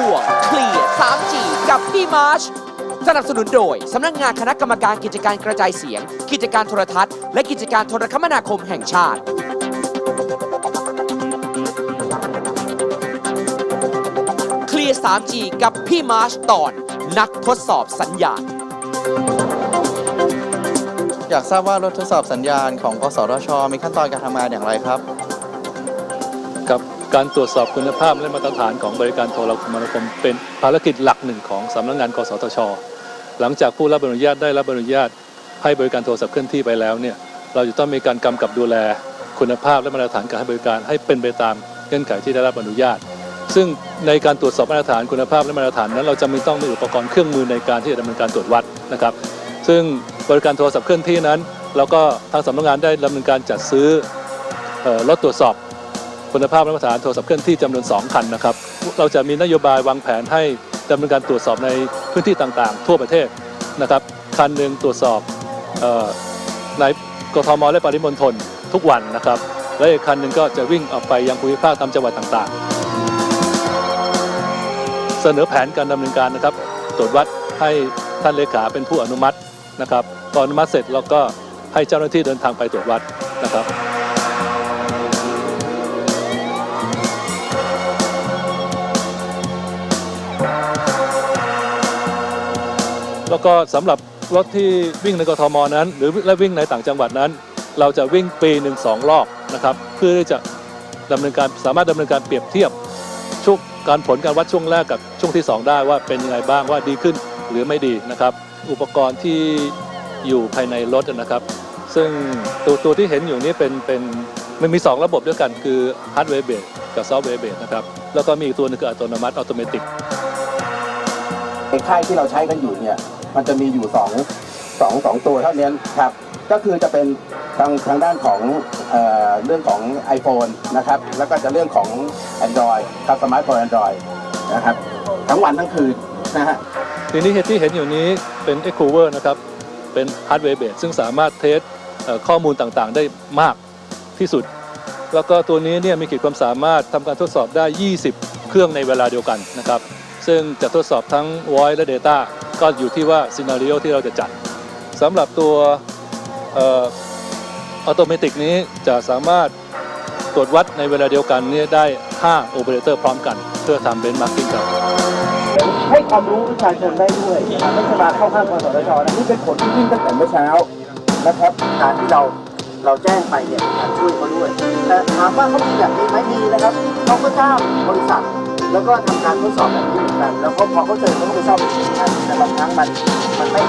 ช่วงเคลียร์ 3G กับพี่มาร์ชสนับสนุนโดยสำนักงานคณะกรรมการกิจการกระจายเสียง กิจการโทรทัศน์และกิจการโทรคมนาคมแห่งชาติเคลียร์ 3G กับพี่มาร์ชตอนนักทดสอบสัญญาณอยากทราบว่ารถทดสอบสัญญาณของกสทช.มีขั้นตอนการทำงานอย่างไรครับกับการตรวจสอบคุณภาพและมาตรฐานของบริการโทรคมนาคมเป็นภารกิจหลักหนึ่งของสำนักงานกสทช.หลังจากผู้รับอนุญาตได้รับอนุญาตให้บริการโทรศัพท์เคลื่อนที่ไปแล้วเนี่ยเราจะต้องมีการกำกับดูแลคุณภาพและมาตรฐานการให้บริการให้เป็นไปตามเงื่อนไขที่ได้รับอนุญาตซึ่งในการตรวจสอบมาตรฐานคุณภาพและมาตรฐานนั้นเราจะต้องมีอุปกรณ์เครื่องมือในการที่จะดำเนินการตรวจวัดนะครับซึ่งบริการโทรศัพท์เคลื่อนที่นั้นเราก็ทางสำนักงานได้ดำเนินการจัดซื้อรถตรวจสอบคุณภาพและมาตรฐานโทรศัพท์เคลื่อนที่จำนวน2 คันนะครับเราจะมีนโยบายวางแผนให้ดำเนินการตรวจสอบในพื้นที่ต่างๆทั่วประเทศนะครับคันหนึ่งตรวจสอบในกทมและปริมณฑลทุกวันนะครับและอีกคันหนึ่งก็จะวิ่งออกไปยังภูมิภาคตามจังหวัดต่างๆเสนอแผนการดำเนินการนะครับตรวจวัดให้ท่านเลขาเป็นผู้อนุมัตินะครับพออนุมัติเสร็จเราก็ให้เจ้าหน้าที่เดินทางไปตรวจวัดนะครับแล้วก็สำหรับรถที่วิ่งในกทมนั้นหรือและวิ่งในต่างจังหวัดนั้นเราจะวิ่งปีหนึ่ง2 รอบนะครับเพื่อที่จะสามารถดำเนินการเปรียบเทียบช่วงการผลการวัดช่วงแรกกับช่วงที่2ได้ว่าเป็นยังไงบ้างว่าดีขึ้นหรือไม่ดีนะครับอุปกรณ์ที่อยู่ภายในรถนะครับซึ่งตัวที่เห็นอยู่นี้มันมี2 ระบบด้วยกันคือฮาร์ดแวร์เบสกับซอฟต์แวร์เบสนะครับแล้วก็มีอีกตัวนึงคืออัตโนมัติออโตเมติกในค่ายที่เราใช้กันอยู่เนี่ยมันจะมีอยู่2ตัวเท่านี้ครับก็คือจะเป็นทางด้านของเรื่องของ iPhone นะครับแล้วก็จะเรื่องของ Android ครับสมาร์ทโฟน Android นะครับทั้งวันทั้งคืนนะฮะทีนี้ที่เห็นอยู่นี้เป็น Ecover นะครับเป็นฮาร์ดแวร์เบสซึ่งสามารถเทสข้อมูลต่างๆได้มากที่สุดแล้วก็ตัวนี้เนี่ยมีขีดความสามารถทำการทดสอบได้20 เครื่องในเวลาเดียวกันนะครับซึ่งจะทดสอบทั้ง Voice และ Data ก็อยู่ที่ว่า Scenario ที่เราจะจัดสำหรับตัวออโตเมติกนี้จะสามารถตรวจวัดในเวลาเดียวกันนี้ได้5โอเปอเรเตอร์พร้อมกันเพื่อทำเบนช์มาร์กิ้งครับให้ความรู้ประชาชนได้ด้วยไม่ใช่มาเข้าข้างกสทช.นะนี่เป็นผลที่วิ่งตั้งแต่เมื่อเช้านะครับการที่เราแจ้งไปเนี่ยการช่วยเขาด้วยแต่ถามว่าเขามีแบบนี้ไหมมีนะครับเขาก็จ้างบริษัทแล้วก็ทำการทดสอบแบบนี้เหมือนกันแล้วพอเขาเจอเขาก็ไปซ่อมแต่บางครั้งมันไม่